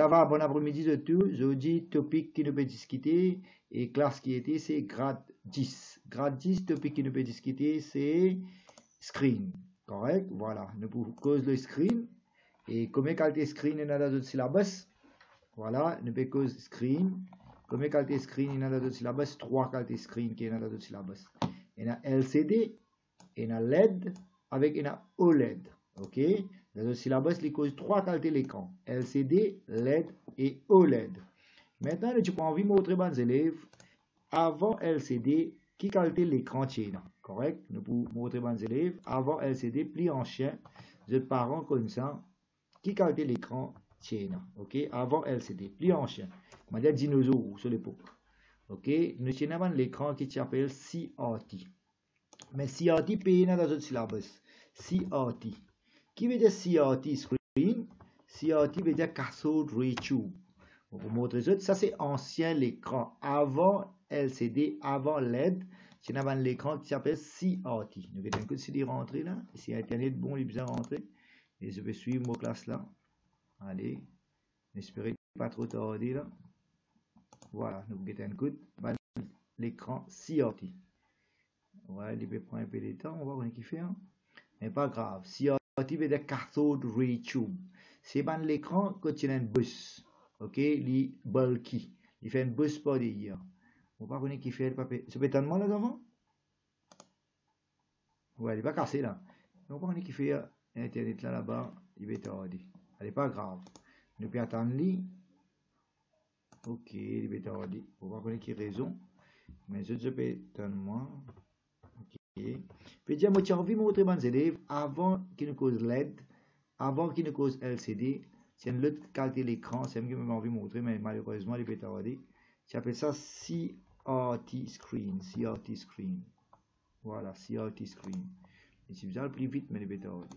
Ça va, bon après-midi de tous. Je dis topic qui nous peut discuter et classe qui était, c'est grade 10. Grade 10, topic qui nous peut discuter, c'est screen. Correct? Voilà. Nous pouvons cause le screen. Et combien qualité screen il y a dans le syllabus? Voilà. Nous pouvons cause screen. Combien qualité screen il y a dans le syllabus? 3 qualités screen qui y a dans le syllabus. Il y a LCD, il y a LED, avec il y a OLED. OK? Dans le syllabus, il cause 3 qualités l'écran. LCD, LED et OLED. Maintenant, tu peux envie de montrer aux élèves, avant LCD, qui qualité l'écran tient. Correct? Nous pouvons montrer aux élèves, avant LCD, pli en chien, de parents comme ça, qui qualité l'écran tient. OK? Avant LCD, pli en chien. On va dire dinosaure sur l'époque. OK? Nous avons l'écran qui s'appelle CRT. Mais CRT paye dans le syllabus. CRT. Qui veut dire CRT screen? CRT veut dire cathode ray tube. Pour vous montrer ça, c'est ancien l'écran. Avant LCD, avant LED, c'est un l'écran qui s'appelle CRT. Nous allons considérer rentrer là. Si Internet bon, il est bien rentré. Et je vais suivre mon classe là. Allez. N'espérez pas trop tarder là. Voilà, nous allons un coup. L'écran CRT. Ouais, il peut prendre un peu de temps. On va voir ce qu'il fait. Hein. Mais pas grave. CRT veut dire cathode ray tube. C'est ban l'écran quand il y a une bus. OK, il bulky. Il fait une bus pas d'ailleurs. On va voir qui fait le papier. Ce pétalement là devant? Ouais, il va casser là. On va voir qui fait Internet là là-bas. Il va tarder. Elle pas grave. Nous pouvons attendre lui. OK, il va tarder. On va voir qui a raison. Mais ce pétalement. OK. Puis dire, moi, j'ai envie de montrer aux élèves avant qu'ils ne cause LED, avant qu'ils ne cause LCD. C'est une autre qualité de l'écran, c'est ce que j'ai envie de montrer, mais malheureusement, il peut tarder. J'appelle ça CRT screen. CRT screen. Voilà, CRT screen. Et si vous allez plus vite, mais il peut tarder.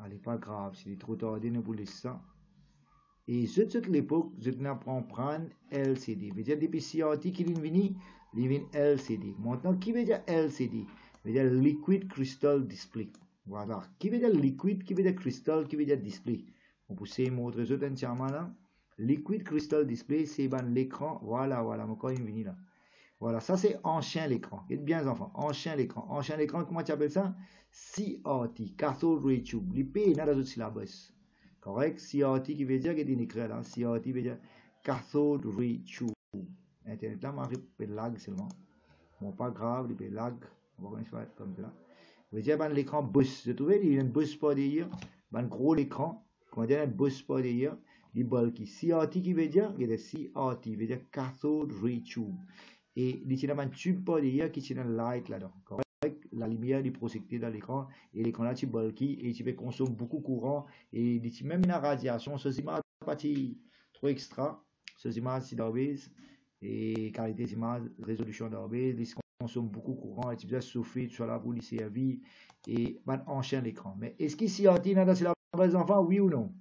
Allez, pas grave, s'il est trop tardé, ne vous laissez ça. Et toute l'époque, je n'apprends prendre LCD. Veut dire depuis CRT qu'il est venu, il vient LCD. Maintenant, qui veut dire LCD? Veut dire Liquid Crystal Display. Voilà. Qui veut dire liquid, qui veut dire crystal, qui veut dire display. On peut essayer de montrer ça entièrement là. Liquid Crystal Display, c'est l'écran. Voilà, voilà, mon corps est venu là. Voilà, ça c'est ancien l'écran. Faites bien, enfants. Ancien l'écran. Ancien l'écran, comment tu appelles ça? CRT, Cathode Ray Tube. L'IP est dans le syllabus. Correct? CRT qui veut dire qu'il est écrit là. CRT veut dire Cathode Ray Tube. Internet là, il peut lag seulement. Bon, pas grave, il peut lag. On va faire comme ça. Vous voyez, l'écran bus. Vous trouvez, il y a une bus pas derrière. Un gros l'écran. Comment dire, un bus pas derrière. Il bulky. CRT qui veut dire, il y a CRT, veut dire Cathode Ray Tube. Et il y a un tube pas derrière qui est un light là-dedans. Correct? La lumière est projectée dans l'écran. Et l'écran là, tu bulky. Et tu peux consommer beaucoup de courant. Et il y a même une radiation. Ceci m'a pas trop extra. Ceci m'a si d'orbise. Et qualité d'image, résolution d'orbise. Consomme beaucoup de courant, et tu dois souffler, tu as là pour lui servir et enchaîne l'écran. Mais est-ce qu'il CRT dans la syllabus enfants, oui ou non?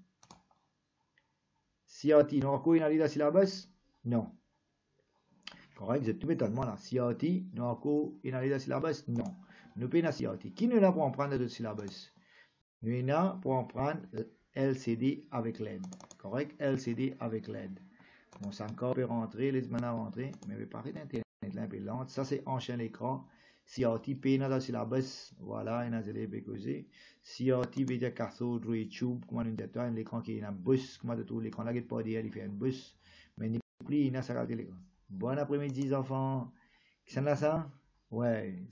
CRT, non, encore dans la syllabus? Non. Correct, je tout étonnement là. CRT, non, encore dans la syllabus? Non. Nous payons la CRT. Qui nous l'a pour en prendre le syllabus? Nous l'a pour en prendre LCD avec LED. Correct, LCD avec LED. Bon, ça encore peut rentrer, les maintenant rentrer, mais il paraît d'Internet. Un peu lente. Ça, c'est enchaîne l'écran. CRT, P dans le syllabus. Voilà, il y a des éléments. CRT veut dire cathode ray tube. Comment on dit ça? L'écran qui est un bus. Comment on l'écran là, il pas dire, il fait un bus. Mais il plus, il a ça l'écran. Bon après-midi, enfants. Qui s'en a ça? Ouais.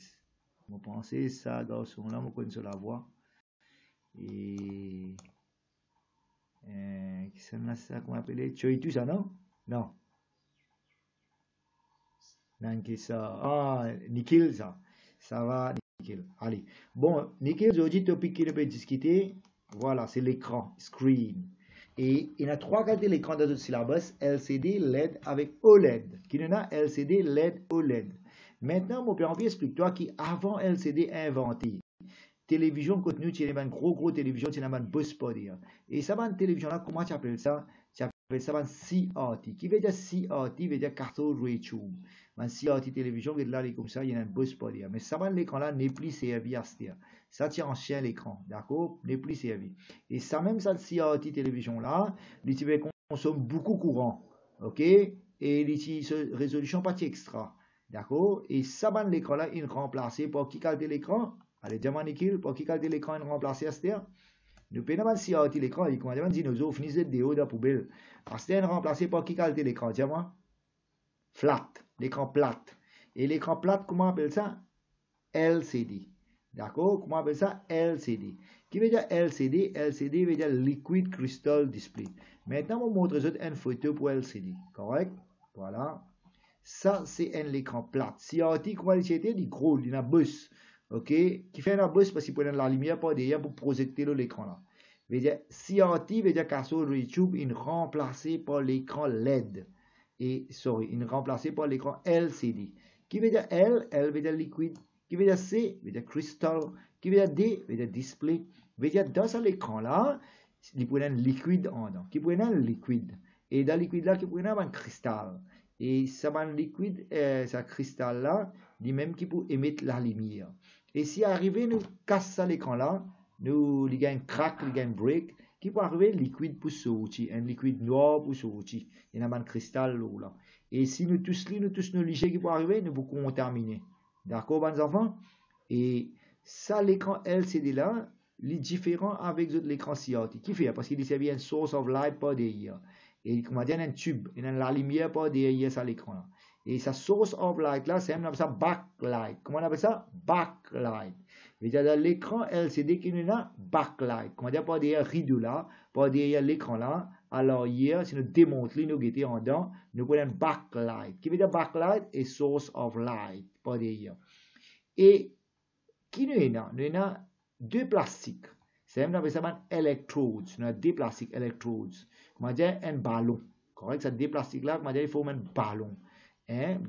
Vous pensez ça, garçon là, vous connaissez la voix. Et. Qui s'en a ça? Comment appeler? Tu as eu tout ça, non? Non. Ça. Ah, nickel, ça. Ça va, nickel. Allez. Bon, nickel, aujourd'hui, topic qui peut discuter. Voilà, c'est l'écran, screen. Et il y a 3 qualités l'écran dans le syllabus, LCD, LED avec OLED. Qui y en a LCD, LED, OLED. Maintenant, mon père envie explique-toi qu'avant LCD inventé, télévision contenu, tu as une gros télévision, tu as une bus pas dire. Et ça, une télévision là, comment tu appelles ça? Tu appelles ça un CRT. Qui veut dire CRT, veut dire cathode ray tube. Un CRT télévision, là, comme ça, il y a un bus pas dire. Mais ça, l'écran là n'est plus servi à ce dire. ça tient en chien l'écran, d'accord, n'est plus servi. Et ça même ça CRT télévision là, il consomme beaucoup courant, ok, et il résolution pas extra, d'accord, et ça ban l'écran là, il remplacé par qui calme l'écran, allez diamant pour qui calme l'écran, il remplacé à cette nous payons pas CRT l'écran, il commande un dinosaure finissent de déo dans la poubelle, à cette remplacé par qui calme l'écran, diamant flat, l'écran plate, et l'écran plate comment on appelle ça? LCD. D'accord? Comment on appelle ça? LCD. Qui veut dire LCD? LCD veut dire Liquid Crystal Display. Maintenant, on montre une photo pour LCD. Correct? Voilà. Ça, c'est un écran plat. CRT, comment il était? Il gros, il a un bus. OK? Qui fait un bus parce qu'il prend la lumière par derrière pour projeter l'écran là. Veut dire CRT veut dire qu'à sur YouTube, il est remplacé par l'écran LED. Et, sorry, il est remplacé par l'écran LCD. Qui veut dire L? L veut dire liquid. Qui veut dire C, veut dire crystal. Qui veut dire D, veut dire display. Veut dire dans cet écran-là, il peut y avoir un liquide en dedans. Qui peut y avoir un liquide. Et dans le liquide-là, il peut y avoir un cristal. Et ça, un liquide, ce cristal-là, lui-même qui peut émettre la lumière. Et si arrivé, nous casse l'écran-là, nous, il y a un crack, il y a un break, qui peut arriver liquide pour sortir, un liquide noir pour sortir. Il y a un cristal là. Et si nous tous nos lichés qui peut arriver, nous pouvons contaminer. D'accord, bons enfants? Et ça, l'écran LCD là, il est différent avec l'écran CRT. Qui fait? Parce qu'il servait une source of light par derrière. Et comment dire, un tube, il y a la lumière par derrière ça l'écran là. Et sa source of light là, c'est on appelle ça backlight. Comment on appelle ça? Backlight. C'est-à-dire l'écran LCD qui nous a backlight. Comment dire, par derrière rideau là, par derrière l'écran là. Alors hier, si nous démontrons, nous guettons en dedans, nous prenons backlight. Qui veut dire backlight et source of light par derrière. Et qui nous est là? Nous avons deux plastiques. C'est même ça electrodes. Nous avons deux plastiques electrodes. Comment dire un ballon. Correct? C'est deux plastiques là, comment dire il faut un ballon. Hein?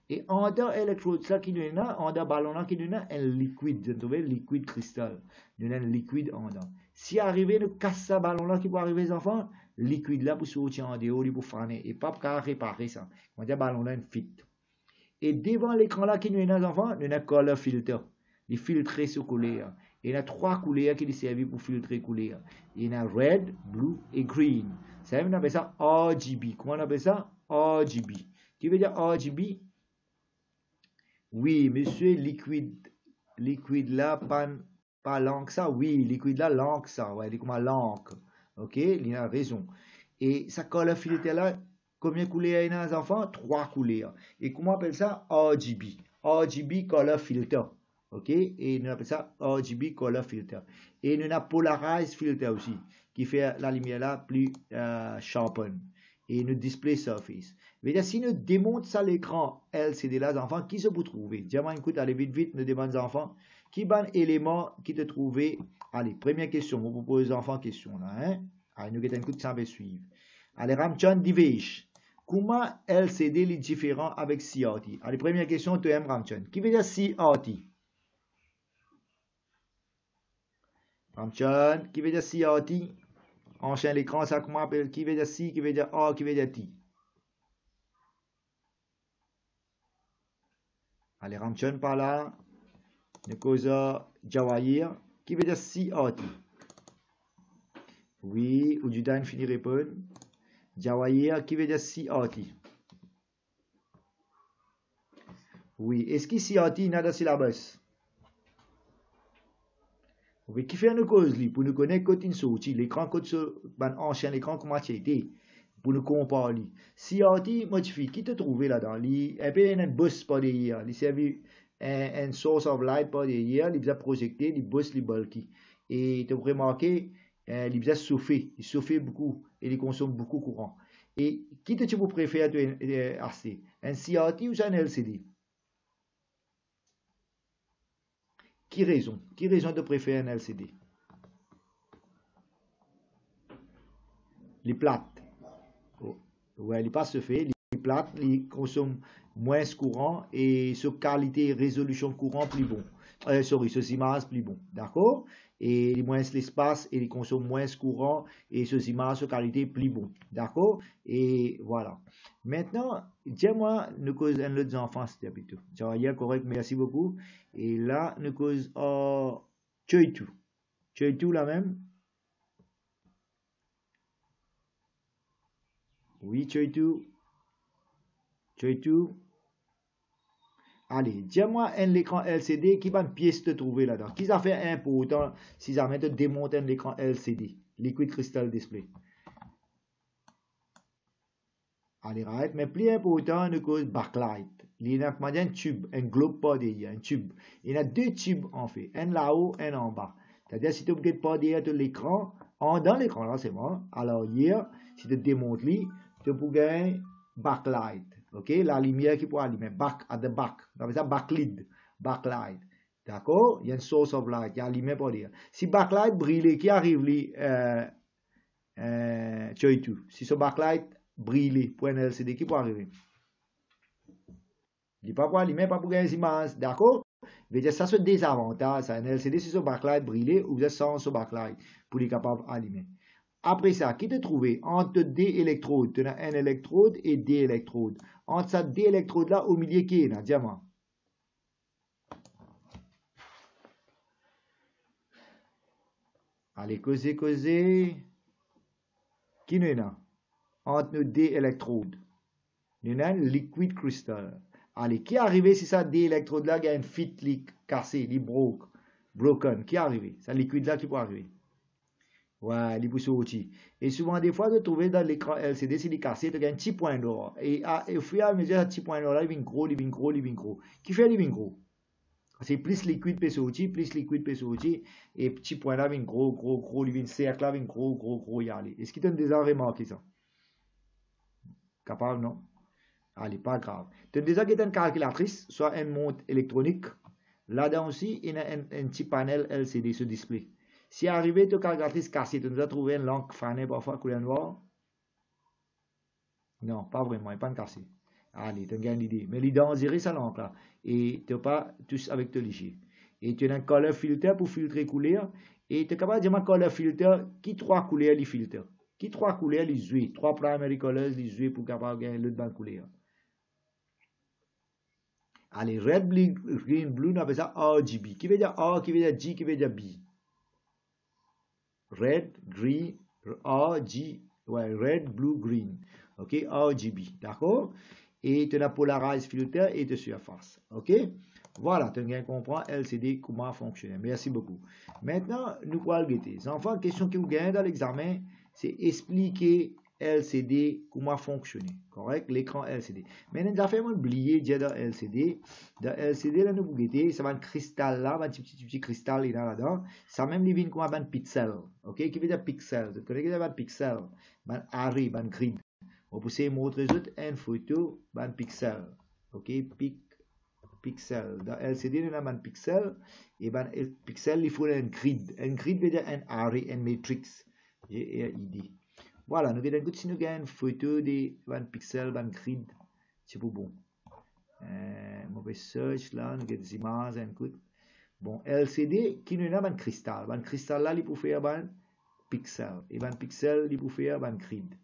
Et en dedans electrodes là qui nous est là, en dedans ballon là qui nous est là, un liquide. Vous trouvez liquide cristal. Nous avons un liquide en dedans. Si arrivé nous casse ce ballon là qui peut arriver les enfants, liquide là pour sortir en dehors, pour faner et pas pour réparer ça. Comment dire ballon là un fit. Et devant l'écran là qui nous est là les enfants, nous avons un color filter. Les filtres sur couleur. Il y a trois couleurs qui servent pour filtrer couleur. Il y a red, blue et green. Ça on appelle ça RGB. Comment on appelle ça? RGB. Qui veut dire RGB? Oui, monsieur, liquide là, pas l'encre ça. Oui, liquide là, l'encre ça. Ouais, il est comme l'encre. Ok, il a raison. Et ça color filter là, combien de couleurs il y a les enfants? Trois couleurs. Et comment on appelle ça? RGB. RGB color filter. OK? Et nous appelons ça RGB color filter. Et nous avons polarized filter aussi, qui fait la lumière là plus sharpen. Et nous display surface. Mais si nous démontons ça l'écran LCD là, les enfants, qui se peut trouver? Diamant, écoute, allez vite, nous demandons aux enfants, qui ban élément qui te trouver? Allez, première question, on vous pose aux enfants question là, hein? Allez, nous mettons un coup de ça va suivre. Allez, Ramchan Divesh. Comment LCD est différent avec CRT? Allez, première question, tu aimes Ramchan. Qui veut dire CRT? Ramchan, qui veut dire CRT? Enchaîne l'écran, ça comment appelle? Qui veut dire C, qui veut dire A, qui veut dire T? Allez, Ramchan par là. Nekosa Jawahir, qui veut dire CRT? Oui, Ujudan finit répondre. Jawahir, qui veut dire CRT? Oui, est-ce que CRT n'a dans le syllabus? Oui, qui fait une cause pour nous connaître quand il sorti l'écran quand enchaîne l'écran comment tu été pour nous comparer. CRT modifie qui te trouvé là-dedans? Il y a un bus par derrière, il servi un source of light par derrière, il a projeté, il bus les bulky. Et tu as remarqué, il a soufflé beaucoup et il consomme beaucoup de courant. Et qui te tu préfères acheter? Un CRT ou un LCD? Qui raison de préférer un LCD? Les plates. Oh. Ouais, il pas se fait. Les plates, ils consomment moins courant et sur qualité et résolution courant plus bon. sorry, ce CMOS plus bon, d'accord? Et moins l'espace et il consomme moins courant et ce CMOS qualité plus bon, d'accord? Et voilà. Maintenant, dis-moi, nous cause un autre enfant, c'était plutôt. Tiens, correct, merci beaucoup. Et là, nous cause, tu es tout. Tu es tout la même? Oui, tu es tout. Tu es tout. Allez, dis-moi un écran LCD qui va une pièce te trouver là-dedans. Qui ça fait important si ça met te démonter un écran LCD, Liquid Crystal Display. Allez, right, mais plus important, nous cause backlight. Il y a un tube, un globe pas derrière, un tube. Il y a deux tubes en fait, un là-haut, un en bas. C'est-à-dire si tu ne regardes pas derrière l'écran, dans l'écran là c'est bon. Alors hier, si tu démontes lui, tu peux gagner backlight. Ok, la lumière qui peut allumer, back at the back. On appelle ça backlit, backlight. D'accord? Il y a une source of light qui allume pas derrière. Si backlight brille, qui arrive lui, tu as tout. Si ce backlight brille pour un LCD, qui peut arriver? Il pas pour allumer, pas pour gagner des images, d'accord? Mais ça c'est désavantage, ça. Un LCD, si ce backlight brille, ou vous êtes sans ce backlight pour être capable d'allumer. Après ça, qui te trouvé entre deux électrodes? Tu as un électrode et deux électrodes. Entre ces deux électrodes là, au milieu qui est là, diamant. Allez, causer. Qui nous est là? Entre nos deux électrodes. Nous avons un liquid crystal. Allez, qui est arrivé si ça deux électrodes là, il y a une fit cassé, il broken. Qui est arrivé? Ça liquide là qui peut arriver. Ouais, il peut sortir. Et souvent, des fois, de trouver dans l'écran LCD, si il est cassé, tu as un petit point noir. Et au fur et à mesure, ce petit point noir là, il vient gros, il vient gros, il vient gros. Qui fait il vient gros? C'est plus liquide peut sortir, plus liquide peut sortir. Et petit point là, il vient gros, gros, gros, il vient cercle là, il vient gros, gros, gros, y aller. Est-ce qu'il t'a déjà remarqué ça? Capable, non? Allez, pas grave. Tu as déjà une calculatrice, soit une montre électronique. Là-dedans aussi, il y a un petit panel LCD, ce display. Si arrivé, ta calculatrice cassée, tu nous as trouvé une lampe fanée parfois couleur noire? Non, pas vraiment, il n'est pas cassé. Allez, tu as une idée. Mais l'idée, on dirait sa lampe là. Et tu n'as pas tous avec te léger. Et tu as un color filter pour filtrer couleur. Et tu es capable de dire un color filter qui trois couleurs les filtre. Qui trois couleurs les jouer. Trois primary colors les jouer pour capable gagner l'autre bonne couleur. Allez, red, green, blue, on appelle ça RGB. Qui veut dire A, qui veut dire G, qui veut dire B. Red, green, RG, ouais, red, blue, green. Ok, RGB, d'accord? Et tu as polarized filter et de surface. Ok? Voilà, tu as compris LCD comment fonctionne. Merci beaucoup. Maintenant, nous allons regarder. Les enfants, question que vous gagnez dans l'examen, c'est expliquer LCD comment fonctionner. Correct? L'écran LCD. Maintenant, nous avons oublié de dire dans LCD. Dans LCD, là, nous vous regardez, ça va un cristal là, un petit cristal là-dedans. Ça même les comme un pixel. Ok? Qui veut dire pixel? Vous connaissez un pixel? Un array, un grid. On peut essayer de montrer une photo d'un pixel. Ok? Pixel. Dans LCD, nous avons un pixel. Et un pixel, il faut un grid. Un grid veut dire un array, un matrix. G-R-I-D. Voilà, nous avons une photo d'un pixel, d'un grid. C'est pour bon. Mauvais search là, nous avons des images, un coup. Bon, LCD, qui nous a un cristal. Un cristal là, il peut faire un pixel. Et un pixel, il peut faire un grid.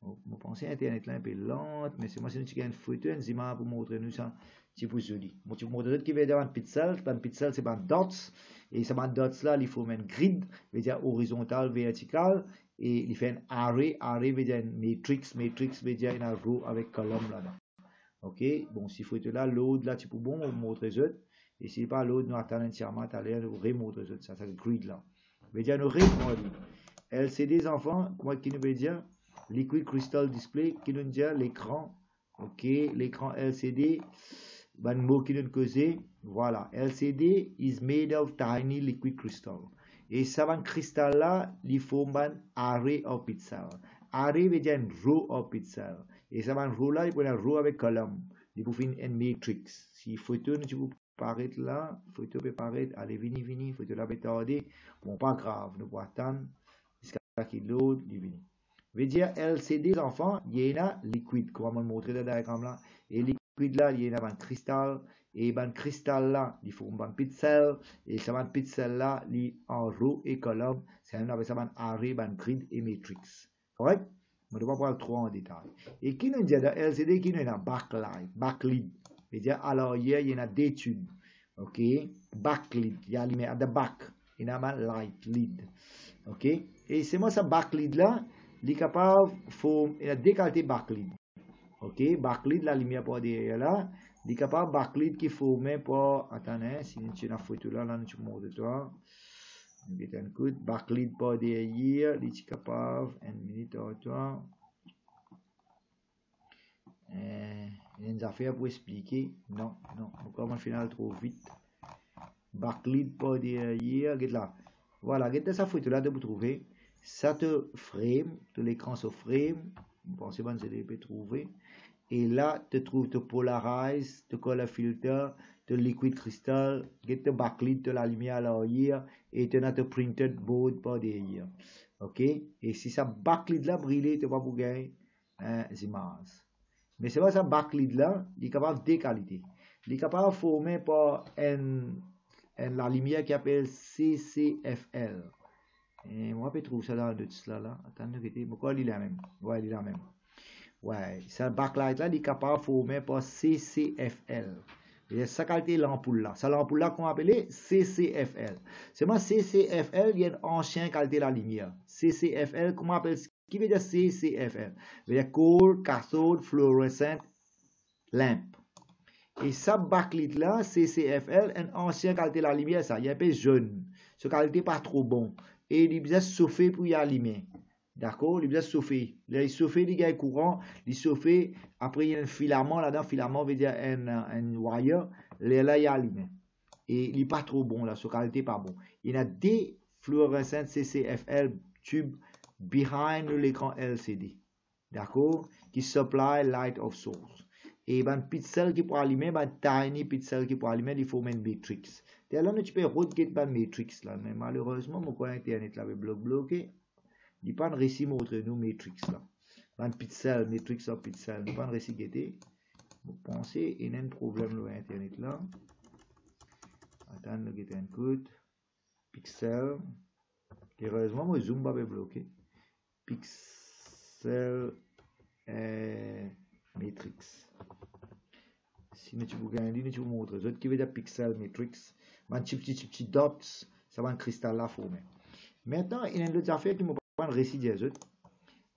Je pense que Internet là un peu lente, mais c'est moi si tu as une photo, une image pour montrer nous ça, c'est pour joli. Moi tu montres qui veut dire un pixel c'est un dots, et ce dots là, il faut un grid, veut dire horizontal, vertical, et il fait un array veut dire une matrix veut dire une row avec colonne là-dedans. Ok, bon, si photo là, load là, tu peux bon montrer ça, et si pas load, nous attendons entièrement, tu as l'air de remontrer ça, c'est le grid là. Veut dire nous remontrer. LCD des enfants, comment qui nous veut dire? Liquid Crystal Display qui nous dit l'écran. Ok, l'écran LCD. Ben mot qui nous cause. Voilà, LCD is made of tiny liquid crystal. Et ça va un cristal là, il forme un array of pixels. Array veut dire une row of pixels. Et ça va un row là, il peut un row avec colonne. Il peut faire une matrix. Si photo tu peux paraître là, photo peut paraître, allez, vini, photo là peut tarder. Bon, pas grave, nous pouvons attendre. Jusqu'à qu'il load, il veut dire LCD, enfants, il y a liquide, comme on le montrer dans le diagramme là. Et liquide, liquide là, il y a un cristal, et un cristal là, il forme un pixel, et ce pixel là, il est en row et colonne, c'est un array, un grid et matrix. Correct? Je ne vais pas parler trop en détail. Et qui nous dit dans LCD, qui nous a backlit. C'est-à-dire, alors, il y a des tubes. OK? Backlit, il y a à the back, il y a un light lead. OK? Et c'est moi, ça backlit là, il est capable de décalter backlit. OK? Backlit, la lumière pour derrière là, il est capable de backlit qui forme pour, attendez, si tu as une photo là, là, tu montres toi. Get un coup, backlit pour derrière, il est capable, une minute ou toi. Il y a une affaire pour expliquer. Non, non, encore un final trop vite. Backlit pour derrière, get là. Voilà, get sa photo là de vous trouver. Ça te frame, tout l'écran se frame. Vous pensez bien que vous peut trouver. Et là, tu trouves te polarize, te color filter, te liquid crystal, get te backlit, te la lumière à l'arrière, et tu as te printed board par derrière. OK? Et si ça backlit là brille, tu vas pas pour gagner des images. Mais c'est pas ça backlit là, il est capable de déqualité. Il est capable de former par la lumière qui appelle CCFL. Et moi, je peux trouver ça dans le là. Attendez, pourquoi il est la même? Ouais, il est la même. Ouais, ce backlight là, il est capable de former par CCFL. Et ça qualité l'ampoule là. Ça l'ampoule là qu'on appelle CCFL. C'est moi CCFL, il y a une ancienne qualité de la lumière. CCFL, comment on appelle? Qui veut dire CCFL? Il veut dire Cold Cathode Fluorescent Lamp. Et ça backlight là, CCFL, une ancienne qualité de la lumière, ça, il est un peu jaune. Ce qualité pas trop bon. Et il besoin de chauffer pour y allumer. D'accord? Il besoin de chauffer. Il chauffe, il y a un courant, il chauffe, après il y a un filament là-dedans, filament veut dire un wire, là il y a allumé. Et il n'est pas trop bon là, ce qualité pas bon. Il y a des fluorescents CCFL tubes behind l'écran LCD. D'accord? Qui supply light of source. Et ben pixel qui pour allumer, ben tiny pixel qui pour allumer, il faut une matrix. Et là, tu peux regarder ben matrix là, mais malheureusement, mon coin internet là, bloqué. Il n'y a pas de récit montre nous matrix là. Ben pixel, matrix ou pixel, il n'y a pas de récit guetté. Vous pensez, il y a un problème sur internet là. Attends, guetter un coup. Pixel. Heureusement, mon zoom va bloqué. Pixel matrix. Si tu veux gagner, tu vous montre. Les autres qui veut dire pixel matrix, un petit dots, ça va un cristal là formé. Maintenant, il y a une autre affaire qui me prend le récit des autres.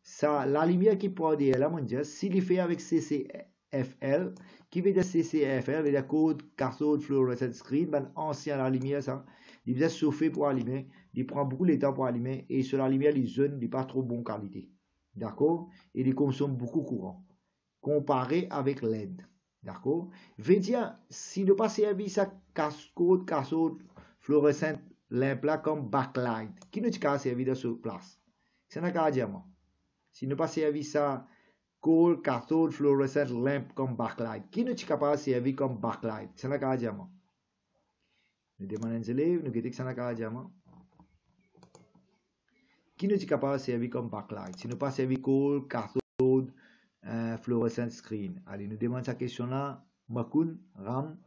Ça, la lumière qui peut dire là, mon Dieu, s'il est fait avec CCFL, qui veut dire CCFL, veut dire code cathode fluorescent screen, ben ancien la lumière, ça, il veut chauffer pour allumer, il prend beaucoup de temps pour allumer, et sur la lumière, les jeunes, il n'est pas trop bonne qualité. D'accord? Et il consomme beaucoup de courant. Comparé avec LED. D'accord? Veut dire, si nous pas servi ça cathode fluorescent lampe là comme backlight, qui nous a servi de sur place? C'est un cas diamant. Si nous pas servi ça cold cathode fluorescent lamp comme backlight, qui nous est capable de servir comme backlight? C'est un cas diamant. Nous demandons aux élèves, nous disons que c'est un cas diamant. Qui nous est capable de servir comme backlight? Si nous pas servi cold cathode fluorescent screen. Allez, nous demandons cette question-là. Makun, Ram.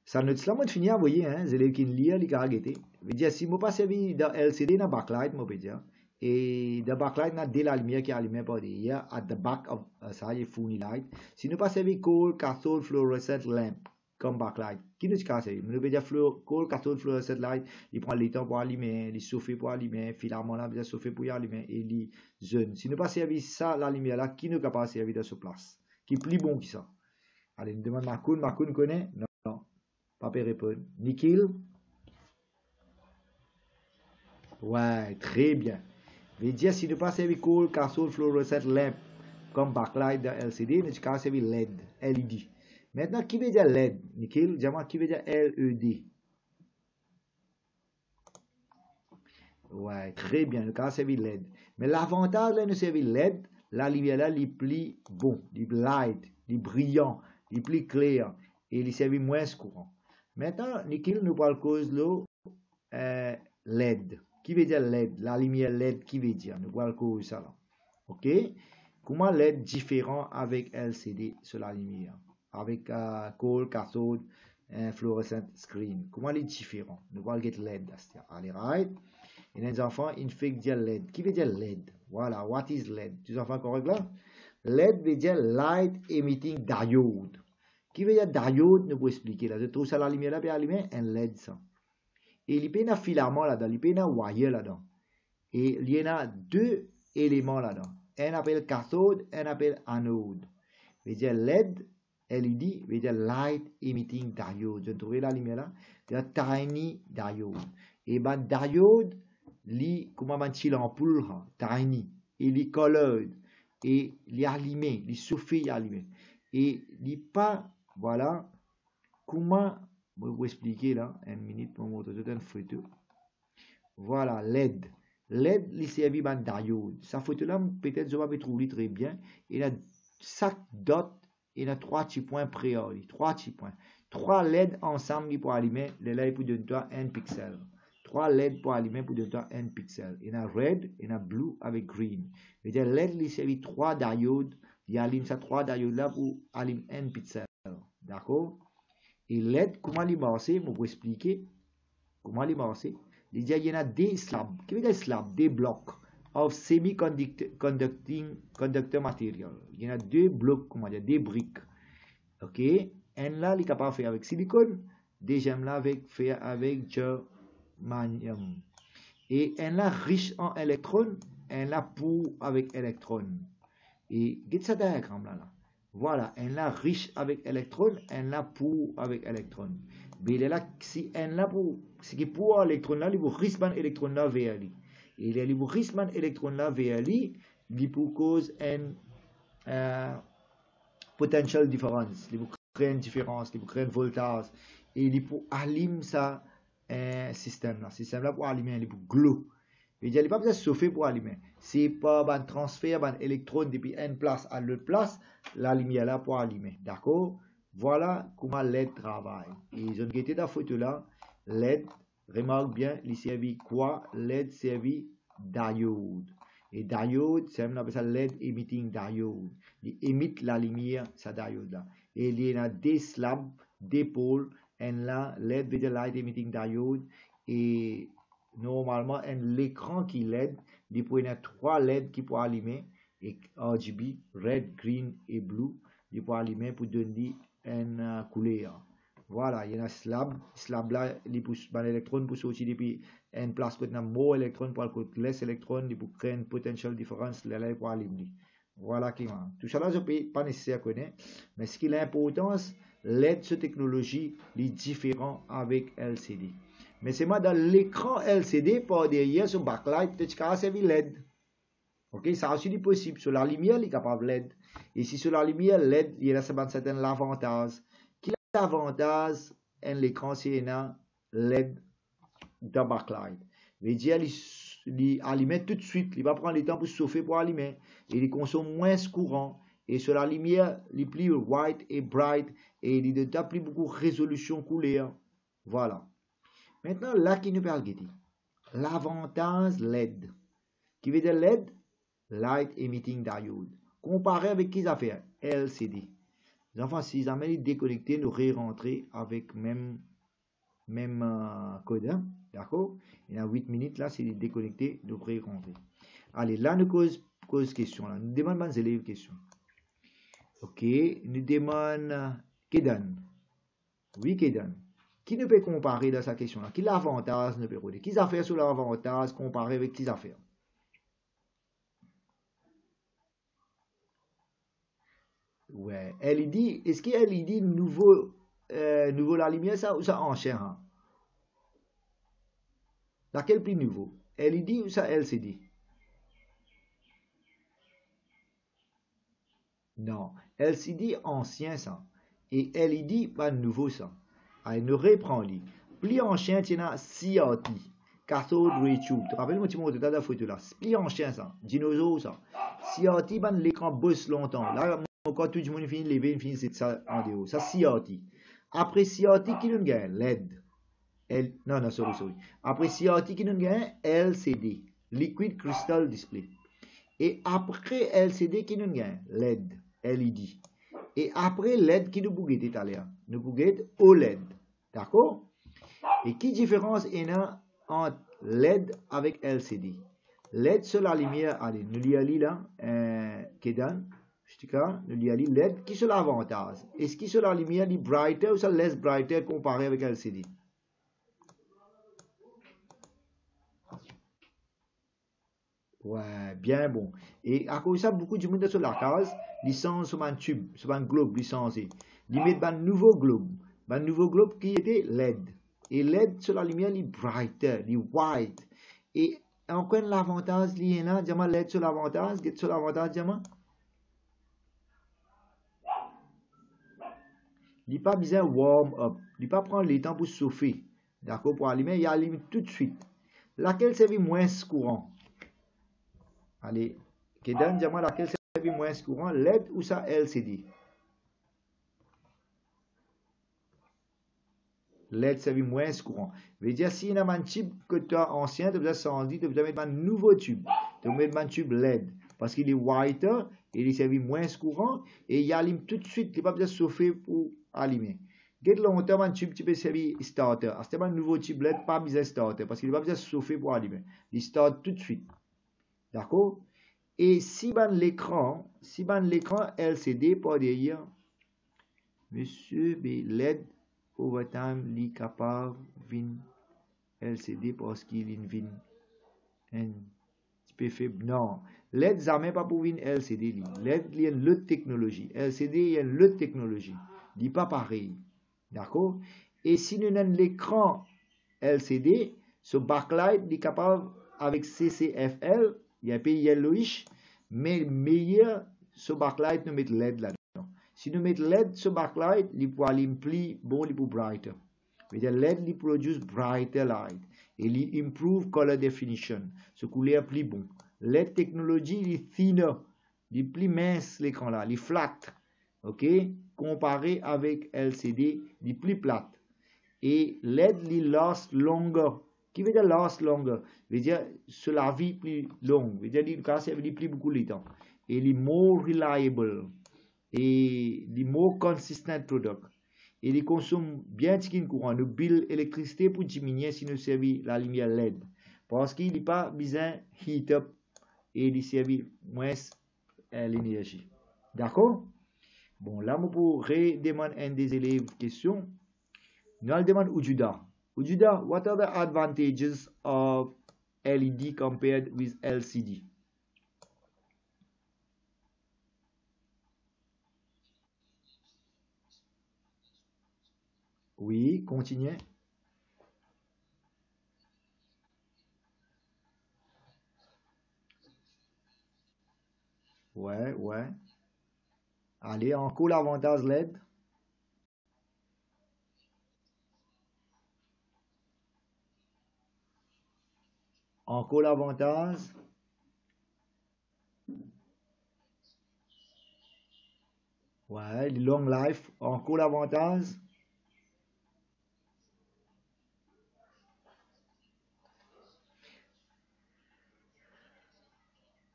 Ça nous dit fini à voyer, hein, les élèves qui lisent, les caractères. Je veux dire, si je ne pas servi dans LCD, dans backlight, je peux dire. Et dans backlight, il y a de la lumière qui est allumée par derrière, at the back of ça, il y a funny light. Si nous pas servi cold cathode fluorescent lamp comme backlight, qui nous dit ça? Nous veut dire cold cathode fluorescent light, il prend le temps pour allumer, il chauffe pour allumer, filament là, il chauffe pour allumer, et il jeune. Si nous pas servi ça, la lumière là, qui nous capable de servir dans ce place? Qui est plus bon que ça? Allez, nous demandons Makun connaît? Non. Pas répondre. Nikhil? Ouais, très bien. Veut dire, si nous pas servi cold cathode fluorescent lamp comme backlight de LCD, nous avons servi LED, LED. Maintenant, qui veut dire LED? Nikhil, dis-moi qui veut dire LED? Ouais, très bien, nous avons servi LED. Mais l'avantage, là, nous servi LED, la lumière là, il est plus bon, il est light, il est brillant, il est plus clair, et il servi moins courant. Maintenant, Nikhil nous parle cause de LED. Qui veut dire LED? La lumière LED, qui veut dire? Nous parlons cause ça là. OK? Comment LED différent avec LCD sur la lumière? Avec cold, cathode, fluorescent screen. Comment il est différent? Nous allons get LED. Allez, right? Et les enfants, il fait dire LED. Qui veut dire LED? Voilà, what is LED? Tu enfants correct là? LED veut dire Light Emitting Diode. Qui veut dire diode? Nous pouvons expliquer là. Je trouve ça la lumière là, puis allumer un LED ça. Et il y a un filament là-dedans, il y a un wire là-dedans. Et il y en a deux éléments là-dedans. Un appelle cathode, un appelle anode. Veut dire LED, LED, veut dire Light Emitting Diode. Je trouve la lumière là, c'est tiny diode. Et ben diode, comment on dit l'ampoule, tiny, et les colored, et les allumés, les souffles allumés. Et les pas, voilà, comment, je vais vous expliquer là, une minute pour vous montrer une photo. Voilà, LED. LED, il servi par diode. Sa photo là, peut-être je vais me trouver très bien. Il y a 5 dots, il y a 3 petits points préalés. 3 petits points. 3 LED ensemble pour allumer, les LED pour donner toi 1 pixel. 3 LED pour allumer pour donner toi 1 pixel. Il y a red, il y a blue avec green. C'est-à-dire LED, il servi 3 diodes. Il allume ça 3 diodes là pour allumer 1 pixel. D'accord? Et LED, comment il marche? Je vais vous expliquer comment il marche. Il y a des slabs. Qu'est-ce que veut dire slab? Des blocs of semi-conductor material. Il y a deux blocs, comment dire, des briques. Ok? Un là, il est capable de faire avec silicone. Deuxième là, faire avec germanium. Et un là, riche en électrons. Un là, pour avec électrons. Et, qu'est-ce que ça diagramme là? Voilà, un là, riche avec électrons. Un là, pour avec électrons. Mais il est là, si un là pour, ce qui pour l'électron là, il vous risque un électron là vers lui. Et il vous risque un électron là vers lui, il pour cause un potential difference, il vous crée une différence, il vous crée un voltage, et il pour allumer ça système là pour allumer, il pour glow. Il n'y a pas besoin de chauffer pour allumer. C'est pas un transfert d'un électron depuis une place à l'autre place, la lumière là pour allumer. D'accord? Voilà comment LED travaille. Et je vais dans la photo là, LED, remarque bien, il servait quoi? LED servait diode. Et diode, c'est appelle ça LED emitting diode. Il émet la lumière, sa diode là. Et il y a des slabs, des pôles, et là, LED veut dire light emitting diode. Et normalement, l'écran qui LED, il peut y avoir 3 LED qui peuvent allumer, et RGB, red, green et blue, il peut allumer pour donner une couleur. Voilà, il y a un slab là, il pousse un électron pour sortir depuis une place où il y a more électrons pour le less électrons, il peut créer une potential difference là pour allumer. Voilà qui va. Tout ça là, je ne peux pas nécessaire connaître, mais ce qui est l'importance, LED, cette technologie, est différent avec LCD. Mais c'est moi dans l'écran LCD, par derrière, sur backlight, peut-être qu'il y a servi LED. Ok, ça aussi est possible. Sur la lumière, il est capable LED. Et si sur la lumière, LED, il y a un certain avantage. Quel est l'avantage en l'écran c'est un LED dans backlight? Il dit, il allume tout de suite. Il va prendre le temps pour chauffer pour allumer. Et il consomme moins courant. Et sur la lumière, il est plus white et bright. Et il a plus beaucoup de résolution couleur. Voilà. Maintenant, là, qui nous parle de l'avantage LED. Qui veut dire LED? Light Emitting Diode. Comparé avec qui ça fait? LCD. Les enfants, si ils amènent déconnectés, nous ré-rentrer avec même code. Hein? D'accord? Il y a 8 minutes là, c'est déconnecté, nous ré-rentrer. Allez, là, nous cause question. Là. Nous demandons aux élèves question. Ok, nous demandons Kedan. Oui, Kedan. Qui ne peut comparer dans sa question là? Qui l'avantage ne peut pas? Qui ça fait sur l'avantage comparé avec qui ça fait? Ouais, LED, est-ce que LED nouveau la lumière ça ou ça ancien? Hein? Laquelle plus nouveau? LED ou ça LCD? Non, LCD ancien ça. Et LED pas nouveau ça. Allez, nous reprend-les. Plus ancien, tu as CRT, cathode ray tube. Tu te rappelles, moi, tu m'as montré la photo là. Plus ancien ça, dinosaure ça. CRT, ben, l'écran bosse longtemps. Là, quand tout le monde finit de lever, il finit ça en dehors. Ça, CRT. Après CRT, qui nous gagne? LED. Non, sorry. Après CRT, qui nous gagne? LCD. Liquid Crystal Display. Et après LCD qui nous gagne, LED, LED. Et après LED qui nous bouge tout à l'heure, nous bouge OLED. D'accord? Et qui différence il y a entre LED avec LCD? LED sur la lumière, allez, nous l'y allons là, qui donne, nous l'y allons LED, qui sur l'avantage? Est-ce qui sur la lumière est brighter ou ça less brighter comparé avec LCD? Ouais, bien bon. Et à cause de ça, beaucoup de monde sur la case, licence sur un tube, sur un globe licencié. Ils mettent un nouveau globe. Un nouveau globe qui était LED. Et LED sur la lumière, il est brighter, il est white. Et encore l'avantage, il y a là, LED sur l'avantage, sur l'avantage, il n'est pas besoin de warm up. Il n'est pas prendre le temps pour chauffer. D'accord, pour allumer, il allume tout de suite. Laquelle servit moins courant? Allez, qui donne, dis-moi, laquelle servit moins courant, LED ou ça LCD? LED servit moins courant. Veut dire, si il y a un tube que tu as ancien, tu as besoin de changer, tu as besoin de mettre un nouveau tube. Tu as besoin de mettre un tube LED. Parce qu'il est whiter, il servit moins courant, et il allume tout de suite, il n'y a pas besoin de chauffer pour allumer. Get longtemps, un tube, tu peux servir starter. C'est un nouveau tube LED, pas besoin de starter, parce qu'il n'y a pas besoin de chauffer pour allumer. Il start tout de suite. D'accord? Et si l'écran LCD par derrière, monsieur, LED, overtime, li capable vin LCD parce qu'il est vin un petit peu faible. Non, LED jamais pas pour vin LCD. LED, il y a une autre technologie. LCD, il y a une autre technologie. Il n'est pas pareil. D'accord? Et si nous avons l'écran LCD, ce backlight est capable avec CCFL, il y a un peu yellowish, mais meilleur, ce backlight nous met LED là-dedans. Si nous mettons LED sur backlight, il peut aller plus bon, il peut brighter. Mais LED, il produce brighter light. Et il improve color definition. Ce couleur plus bon. LED technologie, il est thinner. Il est plus mince l'écran là. Il est flat. OK? Comparé avec LCD, il est plus plate. Et LED, il last longer. Qui veut dire last longer? Veut dire sur la vie plus longue. Veut dire qu'il casse plus beaucoup de temps. Et il est more reliable. Et les more consistent product. Et ils consomment bien de courant. Nous bill électricité pour diminuer si nous servons la lumière LED. Parce qu'il n'est pas besoin de heat up et il servent moins l'énergie. D'accord? Bon, là, je pourrais demander un des élèves question. Nous allons demander Ujuda. Ujuda, what are the advantages of LED compared with LCD? Oui, continuez. Ouais, ouais. Allez, encore l'avantage LED. Encore l'avantage. Ouais, le long life. Encore l'avantage.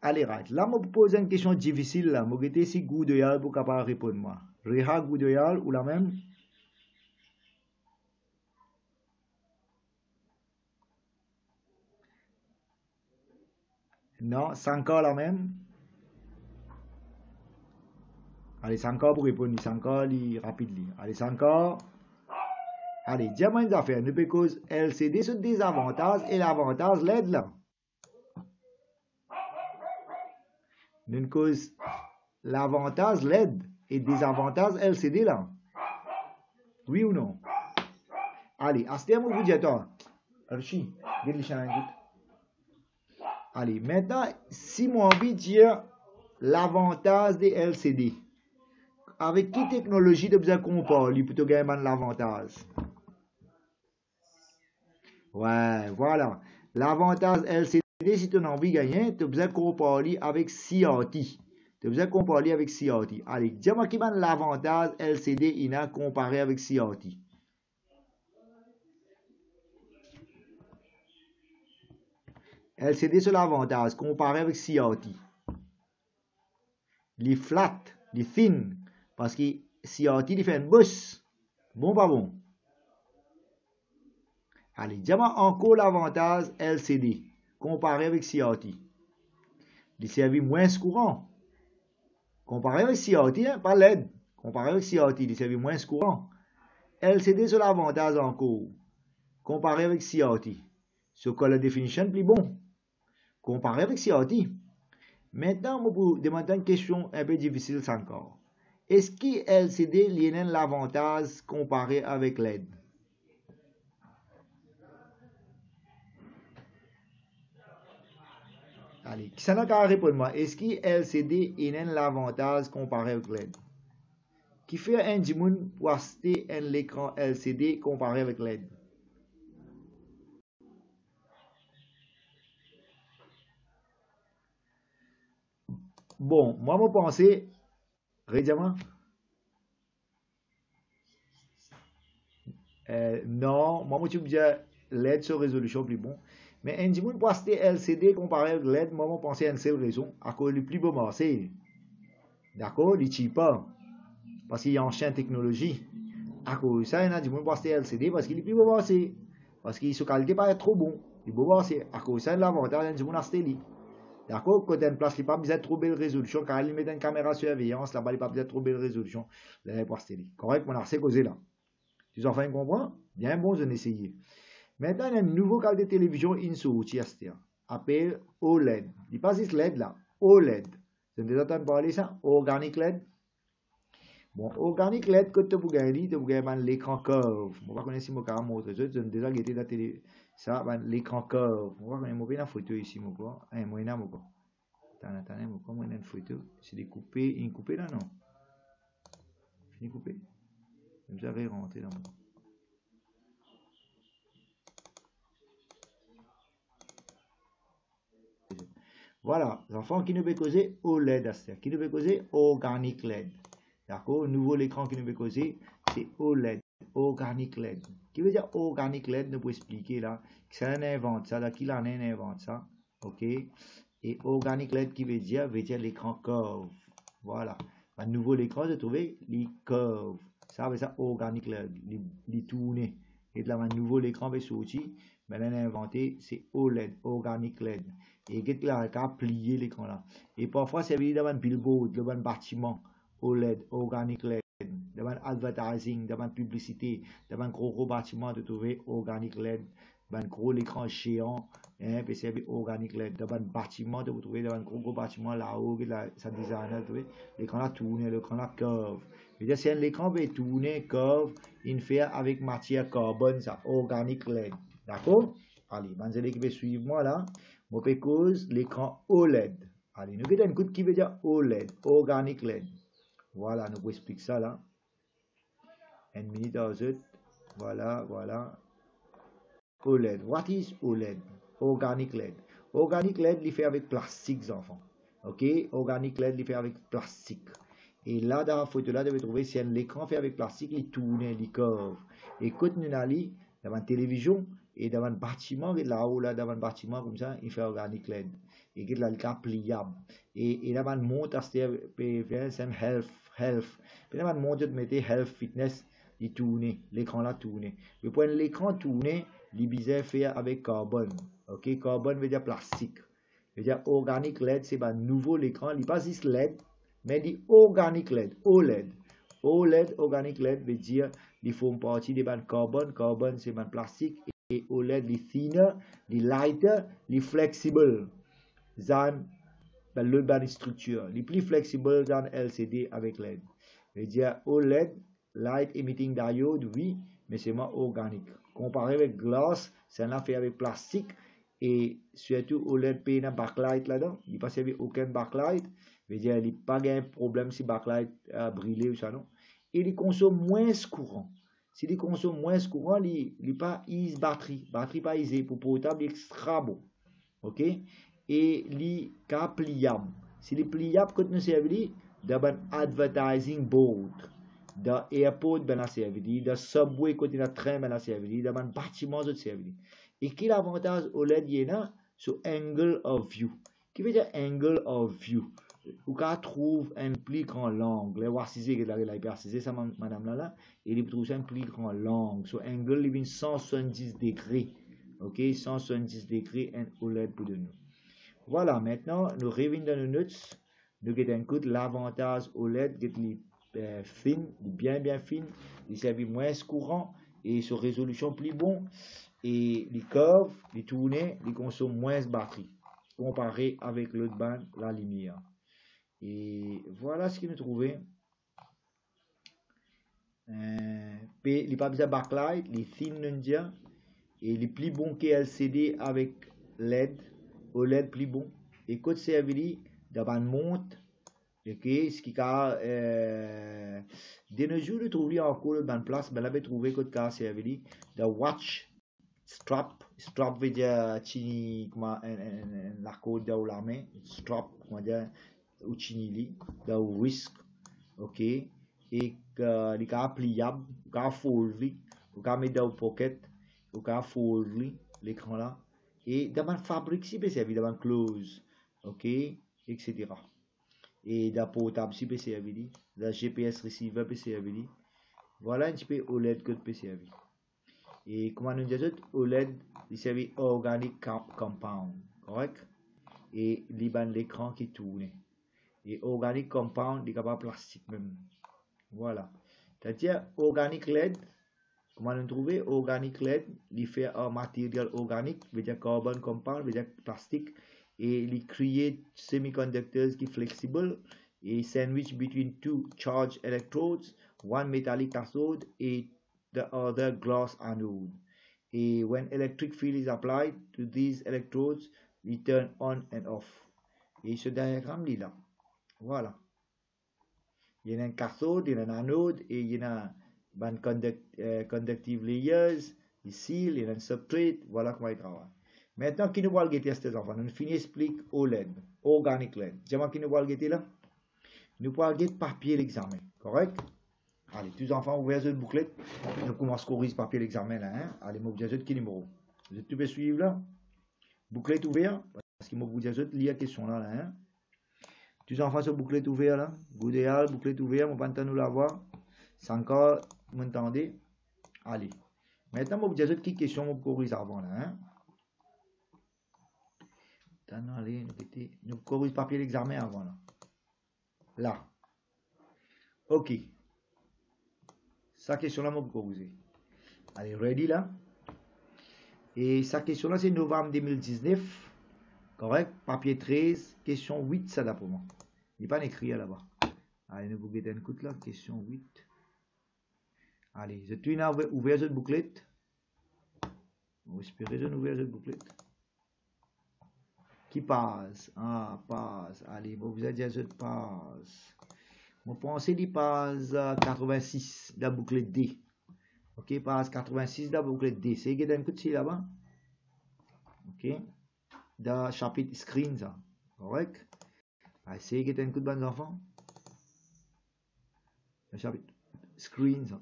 Allez, right. Là, je vous pose une question difficile. Là. Je vais si goût de yal pour capable répondre moi. Reha goût de yal ou la même? Non, 5 ans la même. Allez, 5 ans pour répondre. 5 ans rapide. Allez, 5 ans. Allez, dis-moi une affaire. Nous cause LCD sur des avantages et l'avantage LED là. Nous cause l'avantage LED et des avantages LCD là. Oui ou non? Allez, à ce terme, vous dites, attends. Allez, maintenant, si moi envie de dire l'avantage des LCD, avec quelle technologie de besoin qu'on parle pour te gagner l'avantage? Ouais, voilà. L'avantage LCD, si tu as envie de gagner, tu as besoin qu'on parle avec CRT. Tu as besoin qu'on parle avec CRT. Allez, dis-moi qui est l'avantage LCD INA comparé avec CRT. LCD, c'est l'avantage comparé avec CRT. les flat, les thin, parce que CRT il fait une bosse. Bon, pas bon. Allez, diamant encore l'avantage LCD, comparé avec CRT. Il servit moins courant. Comparé avec CRT, hein, pas LED. Comparé avec CRT, il servit moins courant. LCD sur l'avantage encore. Comparé avec CRT. Sur color definition, plus bon. Comparé avec CRT. Maintenant, je vous demander une question un peu difficile encore. Est-ce que LCD a l'avantage comparé avec LED? Allez, qui s'en a qu'à répondre moi? Est-ce que LCD a l'avantage comparé avec LED? Qui fait un dimoun pour acheter un écran LCD comparé avec LED? Bon, moi, je pense, rédiamment, non, moi, je dis LED sur résolution plus bon. Mais un dimoun pour acheter LCD comparé avec LED, moi, je pense à une seule raison, à cause du plus beau marché. D'accord? Il est cheaper. Parce qu'il y a une chaîne technologie. À cause de ça, il y a du monde pour acheter LCD parce qu'il est plus beau marché. Parce qu'il sa qualité pas trop bon. Il est beau marché. À cause de ça, l'avantage, il y a du monde acheter lui. D'accord? Quand il y a une place, il n'y a pas besoin de trop belle résolution. Car il met une caméra surveillance, là-bas, il n'y a pas besoin de trop belle résolution. Là, il pour acheter lui. Correct? On a assez causé là. Tu en fais comprendre? Bien bon, je vais essayer. Maintenant, il y a une nouvelle qualité de télévision in-source, appelé OLED. Il passe ce LED là. OLED. Vous avez déjà entendu parler de ça? Organic LED. Bon, organic LED, quand tu as l'écran curve. Je ne sais pas si je vais vous montrer. Je vais déjà guetter la télé. Ça, l'écran curve. Je vais vous une photo ici. Attendez, une photo. C'est découpé. Une coupé là, non? Fini coupé. Vous avez rentré dans mon. Voilà, les enfants qui ne veulent causer OLED, qui ne veut causer organic LED. D'accord? Nouveau l'écran qui nous veut causer, c'est OLED, Organic LED. Qui veut dire Organic LED, nous pouvons expliquer là, qui ça invente ça, là, qui l'en invente ça, ok? Et Organic LED qui veut dire l'écran curve. Voilà. À nouveau l'écran, j'ai trouvé les curves. Ça veut dire Organic LED, les tourner. Et là, un nouveau l'écran veut sortir, mais là, on a inventé, c'est OLED, Organic LED. Et qui là, on a plié l'écran là. Et parfois, c'est évidemment un billboard, le bâtiment. OLED, Organic LED, devant advertising, devant publicité, devant gros bâtiment de trouver Organic LED, devant gros l'écran géant, hein, puis c'est Organic LED, devant bâtiment de vous trouver devant gros bâtiment là-haut, ça design, l'écran là tourne, l'écran là curve. C'est-à-dire, si l'écran veut tourner curve, il fait avec matière carbone, ça, Organic LED. D'accord? Allez, vous allez suivre moi là. Moi, je cause l'écran OLED. Allez, nous avons une coupe qui veut dire OLED, Organic LED. Voilà, nous expliquer ça là. Une minute à autre. Voilà, voilà. OLED. What is OLED? Organic LED. Organic LED, il fait avec plastique, enfants. Ok? Organic LED, il fait avec plastique. Et là, dans la photo là, vous devez trouver si l'écran fait avec plastique, il tourne, il curve. Et quand nous allons dans la télévision et dans un bâtiment, là-haut, là, dans un bâtiment comme ça, il fait organic LED. Et il y a le cas pliable. Et là, on monte à ce health. Puis là, on monte de mettre health fitness, il tourne, l'écran là tourne. Mais pour l'écran tourner, il bizarre fait avec carbone. Ok? Carbone veut dire plastique. Veut dire organic LED, c'est un nouveau l'écran. Il pas juste LED. Mais dit organic LED, OLED. OLED, organic LED, veut dire ils font partie des bandes carbone. Carbone, c'est bandes plastique. Et OLED, les thinner, les lighter, les flexible. Zan, le bande structure. Les plus flexible dans LCD avec LED. Veut dire OLED, light emitting diode, oui, mais c'est moins organique. Comparé avec glass, c'est un fait avec plastique. Et surtout OLED, il y a un backlight là-dedans. Il n'y a pas servi aucun backlight. Veut dire, il n'y a pas de problème si backlight a brûlé ou ça, non. Et il consomme moins courant. Si il consomme moins courant, il n'y a pas de batterie. Batterie pas isée pour portable extra bon. Ok? Et il est pliable. Si il est pliable, quand nous servons dans un advertising board, dans l'airport, ben la servi, dans subway, quand il y a un train, ben la servi, dans un bâtiment, de servi. Et quel avantage OLED il y a sur angle of view? Qui veut dire angle of view? Ou qu'on trouve un plus grand langue. Les voici que la hypercisé, ça, madame là, et il trouve un plus grand langue. So, angle, il 170 degrés. Ok, 170 degrés, un OLED pour de nous. Voilà, maintenant, nous revenons dans nos notes. Nous avons l'avantage OLED, qui est fin, bien fin, il servit moins courant et sur résolution plus bon. Et les curves, les tournées, ils consomment moins de batterie comparé avec l'autre bande, la lumière. Et voilà ce qu'il nous trouvait. Les pas besoin de backlight, les thin ninja et les plus bons que LCD avec LED, OLED plus bon. Et côté servi d'abord monte, ok, ce qui a de nos jours de trouver encore dans place, ben là ben trouver côté cas servi de watch strap veut dire chini comment la corde de la main, strap comment dire ou chini li, de wrist, ok, et que les cas pliable, cas fold li, ou cas mettre dans pocket, ou cas fold li l'écran là, et d'abord fabrique si c'est évidemment close, ok, etc. Et d'un portable si PC avili, d'un GPS receiver PC avili. Voilà un petit peu OLED que PC avili. Et comment nous disons OLED, il servi organic compound, correct? Et l'écran qui tourne. Et organic compound, il est capable plastique même. Voilà. C'est-à-dire organic LED, comment nous trouver organic LED, il fait un matériel organique, veut dire carbon compound, veut dire plastique, et il create semiconductors qui flexible et sandwich between two charged electrodes, one metallic cathode et the other glass anode. And when electric field is applied to these electrodes, we turn on and off. Et ce diagramme là. Voilà. Il y a un cathode, il y a un anode et il y a un conductive layers, ici, il y a un substrate, voilà comment il travaille. Maintenant, qui nous va le guetter ces enfants? Nous finissons explique OLED, organic LED. Dis-moi qui nous va le guetter là? Nous pouvons guetter papier l'examen, correct? Allez, tous les enfants, ouvrez cette bouclette. Nous commençons à corriger papier l'examen là. Hein? Allez, moi, vous dites qui numéro? Vous êtes tous les suivre là? Bouclette ouverte, parce que moi, vous dites lire la question là. Hein? Tous les enfants, ce bouclette ouvert là. Goudéal, bouclette ouverte, on va pas nous la voir. C'est encore, vous m'entendez? Allez. Maintenant, moi, vous dites qui question vous corrige avant là. Hein? Allez, nous corrige papier l'examen avant là. Là. Ok. Sa question là, moi, vous corrigez. Allez, ready là? Et sa question là, c'est novembre 2019. Correct? Papier 13, question 8, ça d'après moi. Il n'est pas écrit là-bas. Allez, nous vous mettons un coup là, question 8. Allez, je suis ouvert cette bouclette. Vous espérez que ouvert cette bouclette. Qui passe? Ah, passe. Allez, vous avez dit cette passe. Vous pensez qu'il passe 86 de la bouclette D. Ok, passe 86 de la bouclette D. C'est qu'il y a un coup de là-bas. Ok. Dans le chapitre screen, ça. Correct? Allez, c'est qu'il y a un coup de bonnes enfants. Le chapitre screen, ça.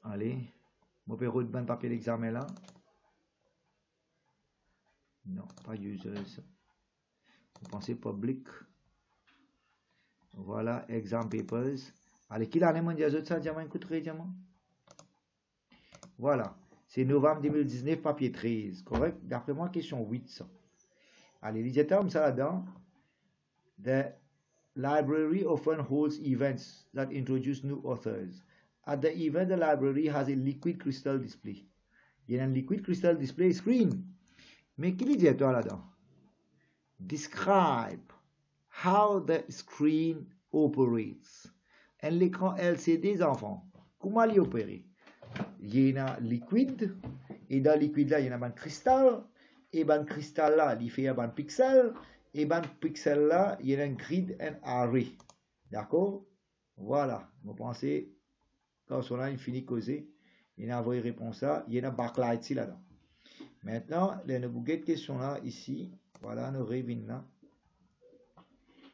Allez. Mon péro de bon papier d'examen là. Non, pas users. Vous pensez public. Voilà, exam papers. Allez, qui l'a demandé ça, diamant, écoutez, diamant. Voilà, c'est novembre 2019, papier 13, correct? D'après moi, question 8, ça. Allez, les termes, ça là-dedans. The library often holds events that introduce new authors. At the event, the library has a liquid crystal display. Il y a un liquid crystal display screen. Mais qui dit toi là-dedans? Describe how the screen operates. Un écran LCD, enfants, comment il opère? Il y a un liquide, et dans le liquide là, il y a un cristal, et dans le cristal là, il fait un pixel, et dans le pixel là, il y a un grid, un array. D'accord? Voilà. Vous pensez, quand on a fini de causer, il y a une vraie réponse là, il y a un backlight ici là-dedans. Maintenant, il y a une bouquet de questions là, ici. Voilà, nous revenons là.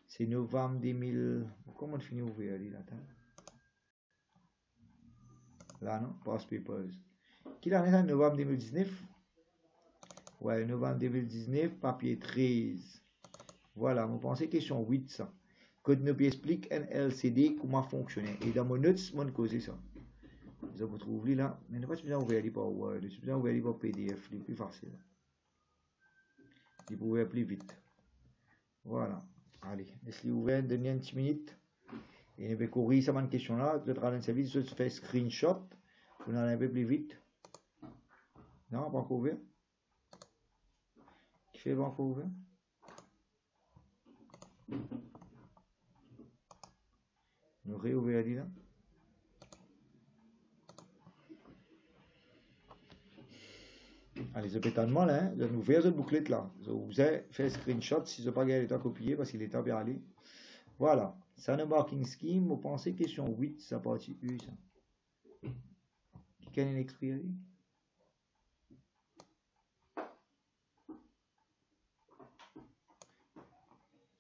C'est novembre 2000. Comment on finit ouvert là? Là, non? Past papers. Qui l'année ça? Novembre 2019. Ouais, novembre 2019, papier 13. Voilà, vous pensez question 8, ça. Code nous explique un LCD comment fonctionner. Et dans mon notes, mon cause ça. Vous vous trouvez là. Mais ne pas besoin d'ouvrir les par Word, je besoin d'ouvrir les par PDF, c'est plus facile. Vous pouvez plus vite. Voilà. Allez, laissez-le ouvert, donnez une petite minute. Et je vais courir ça une question là. Le travail de service, je fais screenshot. Vous en allez un peu plus vite. Non, pas encore ouvert. Qui fait pas encore ouvert? Nous réouvrir là. Allez, je peux mal, hein. Je vais ouvrir cette bouclette là. Je vous ai fait screenshot si je n'ai pas gagné le temps copier parce qu'il est temps bien aller. Voilà. Ça, le marking scheme, vous pensez question 8, ça partie U, ça. Qui a une expiration?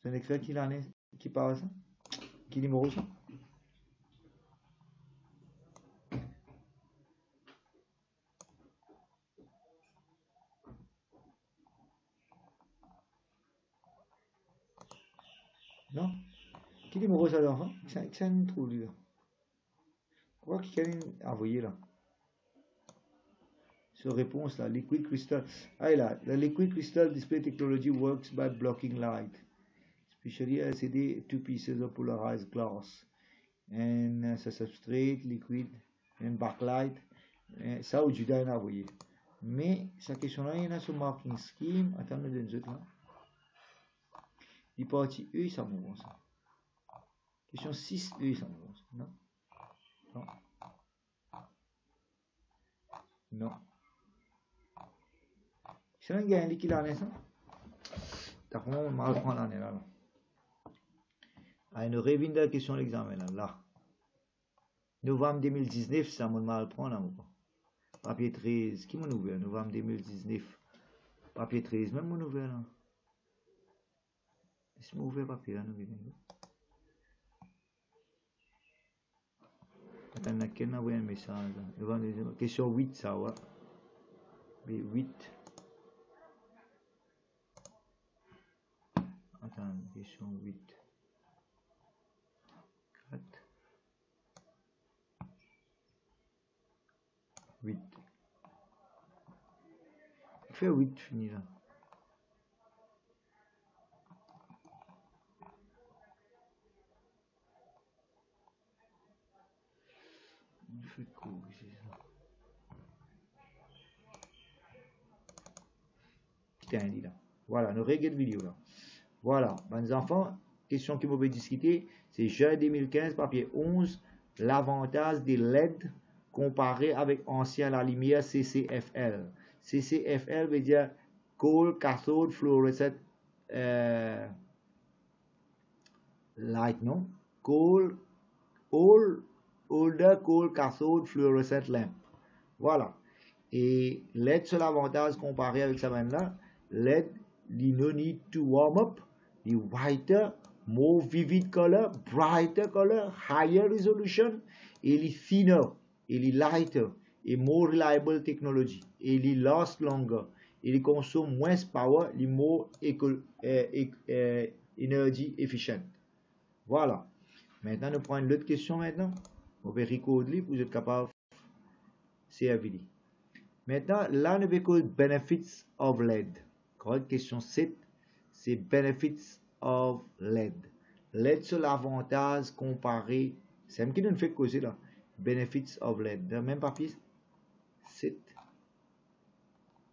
C'est un extrait qui l'année, qui parle ça? Qui numéro ça? Non? Qui numéro ça d'enfant? Qui a une trou là? Quoi qui a une envoyé là? Sur réponse là, liquid crystal. Ah là, the liquid crystal display technology works by blocking light. Especially LCD, two pieces of polarized glass. And a substrate, liquid, and backlight. Ça, au Judas, il a envoyé. Mais, sa question-là, il y en a sur marking scheme. Attendez une autre là. Il partit E, ça m'ouvre ça. Question 6, E, ça m'ouvre ça. Non. Non. Non. C'est un gars qui l'a ça. T'as vraiment mal prendre l'année là. Ah, une revine de la question de l'examen là. Novembre 2019, ça m'a mal prendre là. Papier 13. Qui m'a ouvert? Novembre 2019. Papier 13, même mon ouvert là. Laisse-moi ouvrir papier là. Attends, a quelqu'un a envoyé un message là. Novembre 2019. Question 8, ça va. 8. Attends, question 8. 4. 8. Fais 8, fini là. Il fait quoi, c'est ça? Putain, dit là. Voilà, nous regardons vidéo là. Voilà, mes enfants, question qui m'avait discuté, c'est juin 2015, papier 11, l'avantage des LED comparé avec ancien la lumière CCFL. CCFL veut dire Cold Cathode Fluorescent Light, non? Older Cold Cathode Fluorescent Lamp. Voilà. Et LED, c'est l'avantage comparé avec ça même là. LED, you no need to warm up. The whiter, more vivid color, brighter color, higher resolution, et the thinner, et the lighter, et more reliable technology, et the last longer, et the consomme moins power, the more energy efficient. Voilà. Maintenant, nous prenons l'autre question maintenant. On va recorder pour être capable de servir. Maintenant, là, nous avons benefits of LED. Correct? Question 7. C'est benefits of LED. LED, c'est l'avantage comparé. C'est un qui nous fait causer là. Benefits of LED. Dans le même papier. 7.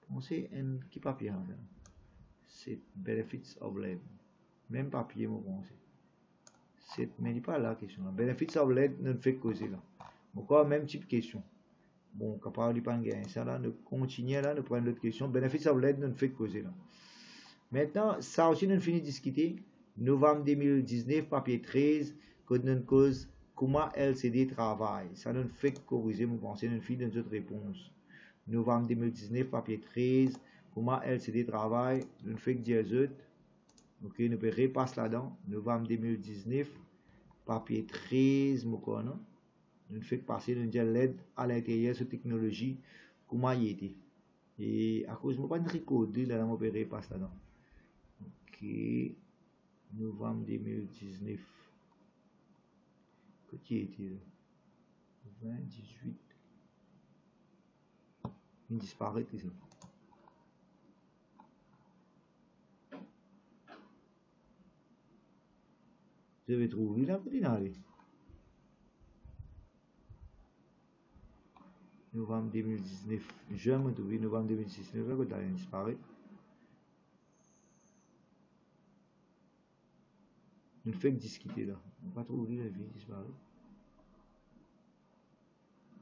Pensez un qui papier là. 7. Benefits of LED. Même papier, moi, pensez. 7. Mais il n'est pas là la question. Benefits of LED nous fait causer là. Encore même type de question. Bon, capable de pas gagner ça là. Nous continuons là. Nous prenons l'autre question. Benefits of LED nous fait causer là. Maintenant, ça aussi, nous finissons de discuter. Novembre 2019, papier 13, que nous cause comment LCD travaille. Ça nous fait corriger mon pensée, nous finissons dans notre réponse. Novembre 2019, papier 13, comment LCD travaille. Nous fait dire autres. Ok, nous pouvons repasser là-dedans. Novembre 2019, papier 13, nous fait passer, nous dire LED à l'intérieur de cette technologie, comment il était. Et à cause de moi, pas de recorder, là, on opéré pas ça, non. Ok. Novembre 2019. Qui était là? 20, 18. Il disparaît ici. Je vais trouver la petite allée. Novembre 2019. Je me trouve novembre 2019. Quand elle disparaît. Nous fait discuter là. On va pas trouver la vie disparaît.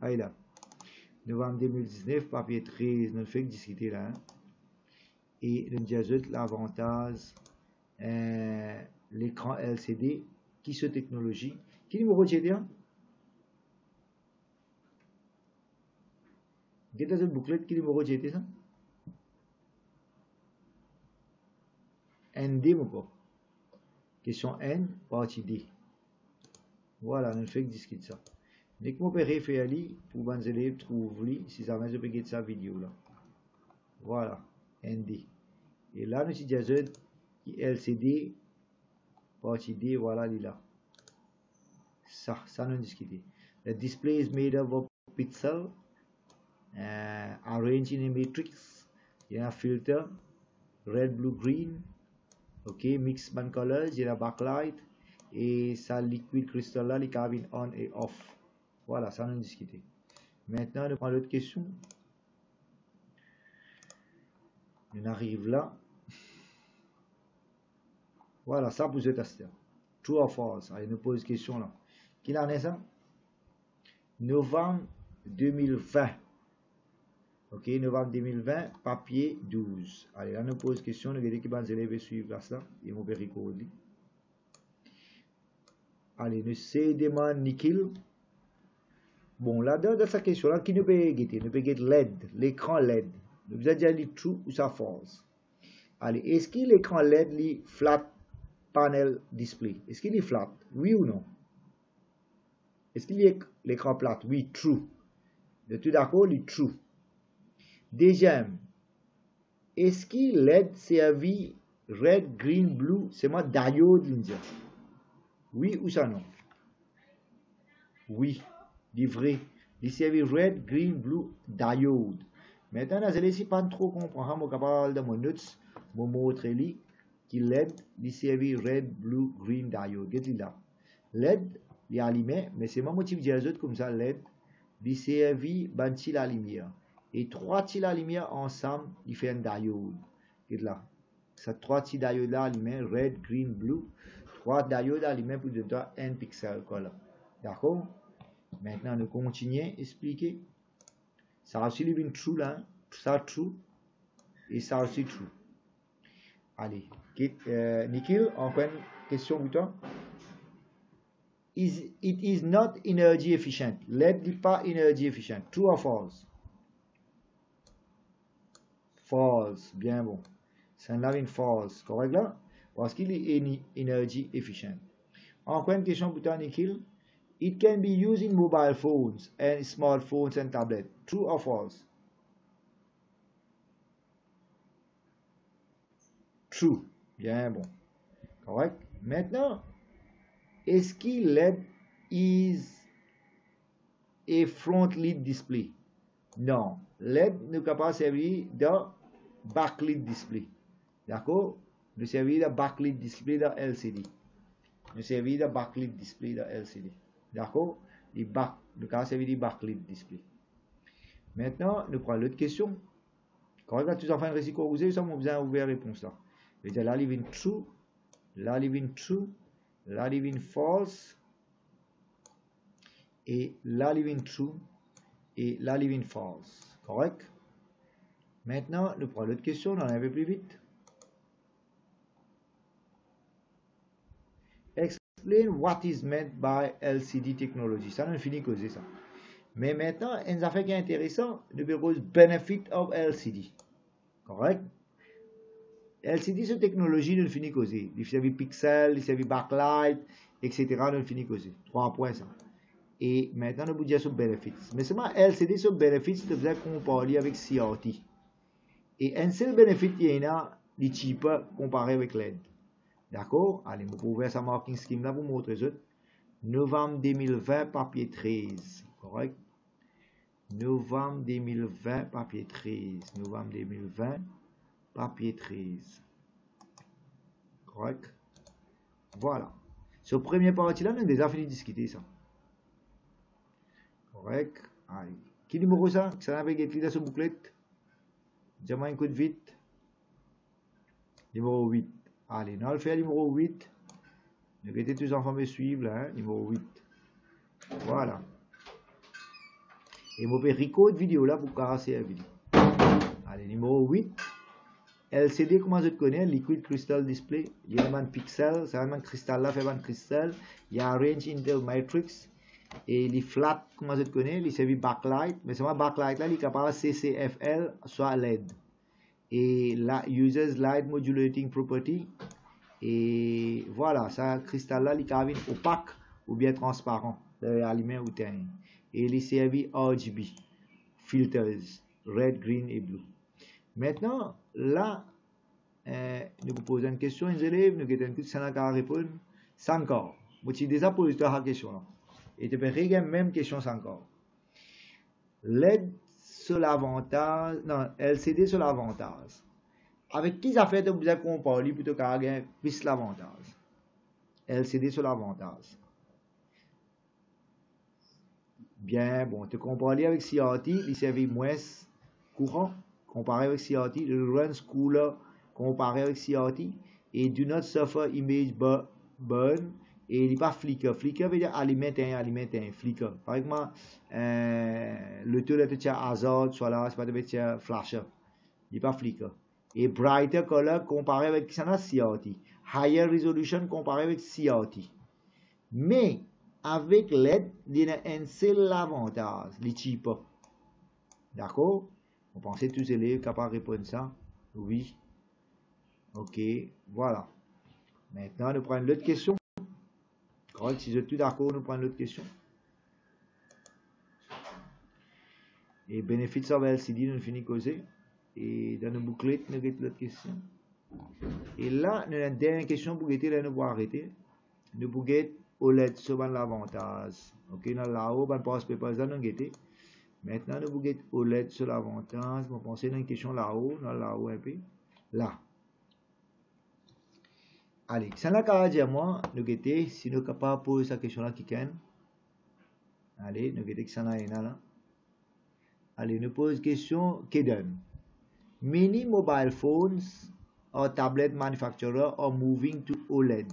Ah, là. Novembre 2019, papier 13, nous fait discuter là. Hein. Et nous ajoute l'avantage l'écran LCD qui se technologie. Qui numéro de GDA? Qu'est-ce que cette bouclette qui numéro de GDA ça? ND mon pas. Question N, partie D. Voilà, nous fait discuter ça. Dès que mon père fait aller, pour les élèves trouver si ça je peux get sa vidéo là. Voilà, ND. Et là, nous avons LCD, partie D, voilà, il est là. Ça nous discuter. The display is made up of pixels arranged in a matrix. Il y a un filter, red, blue, green. Ok, mix band colors, il y a backlight. Et ça liquid crystal là, les cabines on et off. Voilà, ça nous discuter. Maintenant, on prend l'autre question. On arrive là. Voilà, ça pour ce test. True or false. Allez, nous pose question là. Qui en est ça? Novembre 2020. Ok, novembre 2020, papier 12. Allez, là, nous pose question. Nous verrons qui va nous élèves suivre là, ça. Et mon père recorder. Allez, nous c'est demande nickel. Bon, là, dans cette question-là, qui nous peut guetter? Nous peut guetter LED, l'écran LED. Nous avons déjà dit true ou ça false. Allez, est-ce que l'écran LED est flat panel display? Est-ce qu'il est flat? Oui ou non? Est-ce qu'il est l'écran plat? Oui, true. De tout d'accord, il est true. Deuxième, est-ce que LED servi red, green, blue, c'est moi diode l'India? Oui ou ça non? Oui. Du vrai, il servi red, green, blue, diode. Maintenant, je ne sais pas trop comprendre, je capable de mon notes, mon montre li, qui LED, il servi red, blue, green, diode. Qu'est-ce là? LED, il est allumé, mais c'est mon motif de comme ça, LED, il servi banti la lumière. Et trois petits la lumière ensemble, il fait un diode. Qu'est-ce là? Ces trois petits diodes là allumés, red, green, blue, trois diodes allumés pour donner un pixel. D'accord? Maintenant, nous continuons à expliquer. Ça aussi, il y a une true là. Ça true. Et ça aussi true. Allez. Nikhil, encore une question pour toi. It is not energy efficient. LED n'est pas energy efficient. True or false? False. Bien bon. C'est une false. Correct là? Parce qu'il est energy efficient. Encore une question pour toi, Nikhil. It can be used in mobile phones and smartphones and tablets. True or false? True. Bien bon. Correct. Maintenant, est-ce que LED is a front lit display? Non. LED ne peut pas servir de backlit display. D'accord? Ne servir de backlit display de LCD. Ne servir de backlit display de LCD. D'accord? Le cas servir de backlit display. Maintenant, nous prenons l'autre question. Quand on a tous enfin récit corrigé, ça m'a besoin d'ouvrir la réponse là. Je vais dire là, living true, là, living true, là, living false, et là, living true, et là, living false. Correct? Maintenant, nous prenons l'autre question, on en avait plus vite. Explain what is meant by LCD technology. Ça, on a fini de causer ça. Mais maintenant, une affaire qui est intéressante, nous verrons benefit of LCD. Correct? LCD, c'est une technologie, nous finit de causer. Il servi pixel, il servi backlight, etc. Nous finit de causer. 3 points ça. Et maintenant, nous vous dire sur benefits. Mais seulement LCD sur benefits, nous devons comparer avec CRT. Et un seul bénéfice, il y a les cheaper comparé avec LED. D'accord? Allez, je vais ouvrir sa marking scheme là pour vous montrer ça. Novembre 2020, papier 13. Correct? Novembre 2020, papier 13. Novembre 2020, papier 13. Correct? Voilà. Ce premier partie là, nous avons déjà fini de discuter ça. Correct? Allez. Qui numéro ça? Ça n'a pas été dans ce bouclette? Dis-moi un coup de vite. Numéro 8. Allez, nous allons faire numéro 8. Nous mettez tous enfants me suivre là, hein? Numéro 8. Voilà. Et je vais record vidéo là pour casser la vidéo. Allez, numéro 8. LCD, comment je connais? Liquid Crystal Display. Il y a un pixel, c'est un cristal là, fait un cristal. Il y a un range Intel Matrix. Et les flat, comment je connais? Il servent backlight. Mais c'est un backlight là, il est capable CCFL, soit LED. Et la Users Light Modulating Property. Et voilà, ça cristal là, il est capable opaque ou bien transparent. Allumé ou teint. Et il servent RGB. Filters. Red, green et blue. Maintenant, là, nous vous posons une question, les élèves, nous avons une question à répondre. C'est encore. Vous avez déjà posé la question. Et tu peux régler même question sans encore. LED sur l'avantage, non, LCD sur l'avantage. Avec qui ça fait que vous avez comparé plutôt qu'à gagner plus l'avantage? LCD sur l'avantage. Bien, bon, tu compares avec CRT, il servait moins courant. Comparé avec CRT, le runs cooler comparé avec CRT, et do not suffer image burn, et il n'est pas flicker. Flicker veut dire alimenter, flicker. Par exemple, le taux de hazard, soit là, c'est pas de flasher. Il n'est pas flicker. Et brighter color comparé avec CRT. Higher resolution comparé avec CRT. Mais, avec LED, il y a un seul avantage, les cheaper. D'accord? On pensait tous les élèves capables de répondre ça. Oui. Ok, voilà. Maintenant, nous prenons l'autre question. Correct, si je suis d'accord, nous prenons l'autre question. Et bénéfice of LCD, nous finissons de causer. Et dans nos bouclettes, nous avons l'autre question. Et là, nous avons une dernière question pour guetter, là, nous pouvons arrêter. Nous pouvons guetter OLED sur l'avantage. Ok, dans là-haut, on passe paper, ça nous guetter. Maintenant, nous pouvons guetter OLED sur l'avantage. On va penser dans une question là-haut, un peu. Là. Allez, ça n'a qu'à dire moi, nous guetter, si nous sommes capables de poser cette question-là qui can. Allez, nous guetter que ça n'a rien là. Allez, nous posons question qui donne. Many mobile phones or tablet manufacturers are moving to OLED.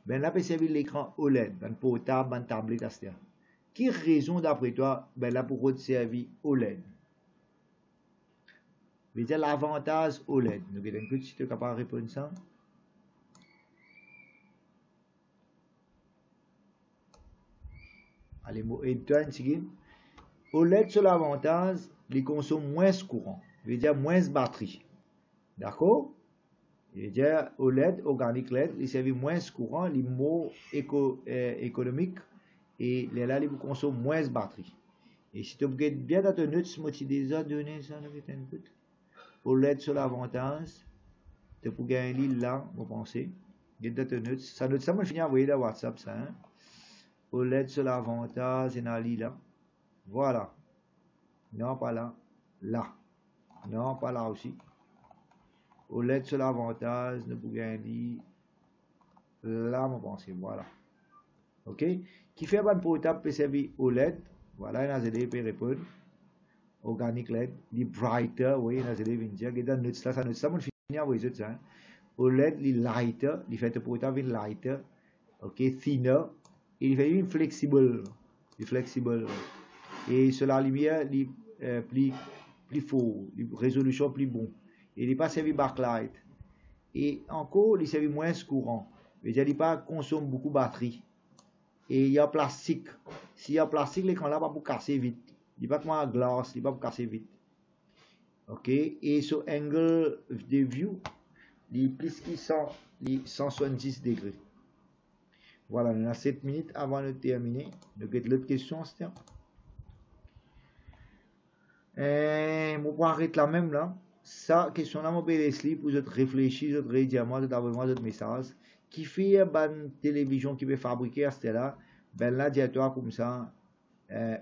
Ben là, peut servir l'écran OLED, ben portable, ben tablette, etc. Quelle raison d'après toi, ben là pour servir OLED? Je veux dire l'avantage OLED. Nous avons un si tu es capable de répondre ça. Allez, moi, et toi, OLED sur l'avantage, il consomme moins courant. Je veux dire moins batterie. D'accord? Je veux dire OLED, organic LED, il servent moins courant, il est moins économique et là, il consomme moins batterie. Et si tu regardes bien dans ton note, je t'ai déjà donné ça, OLED sur l'avantage, tu peux gagner là, vous pensez. Regarde dans ton note, ça note ça, moi je finis à envoyer dans WhatsApp ça. Hein? OLED sur l'avantage, c'est dans là. Voilà. Non, pas là. Là. Non, pas là aussi. OLED sur l'avantage, nous pouvons gagner là, mon pensée. Voilà. OK? Qui fait un portable peut servir OLED. Voilà, il y a des peut répondre. Organic LED. Les brighter, oui, il y a des vont dire. Et dans notre ça, ça, on finit à voir ça. OLED, les lighter. Il fait un portable lighter. OK? Thinner. Et il fait une flexible. Flexible. Et sur la lumière, il plus fort. Résolution plus bon. Il n'est pas servi backlight. Et encore, il servi moins courant. C'est-à-dire, il n'est pas consomme beaucoup de batterie. Et il y a plastique. S'il y a plastique, l'écran là va pour casser vite. Il n'est pas comme un glace, il ne va pas pour casser vite. OK? Et sur angle de view, il est plus que 170 degrés. Voilà, on a 7 minutes avant de terminer. Nous avons l'autre question, c'est on va arrêter là même là. ça, question là, mon Leslie, pour vous réfléchir, vous dire moi, vous avez votre message, qui fait une télévision qui peut fabriquer à ce là, ben là, dis-toi comme ça,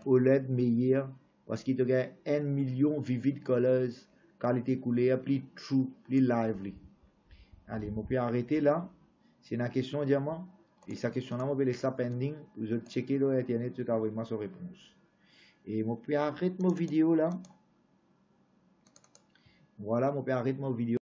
OLED meilleur, parce qu'il te gagne 1 million vivid colors, qualité couleur, plus true, plus lively. Allez, je peux arrêter là. C'est une question, diamant. Et sa question là, je vais laisser pending. Vous allez checker sur Internet, vous avez vraiment sa réponse. Et je peux arrêter ma vidéo là. Voilà, je peux arrêter ma vidéo.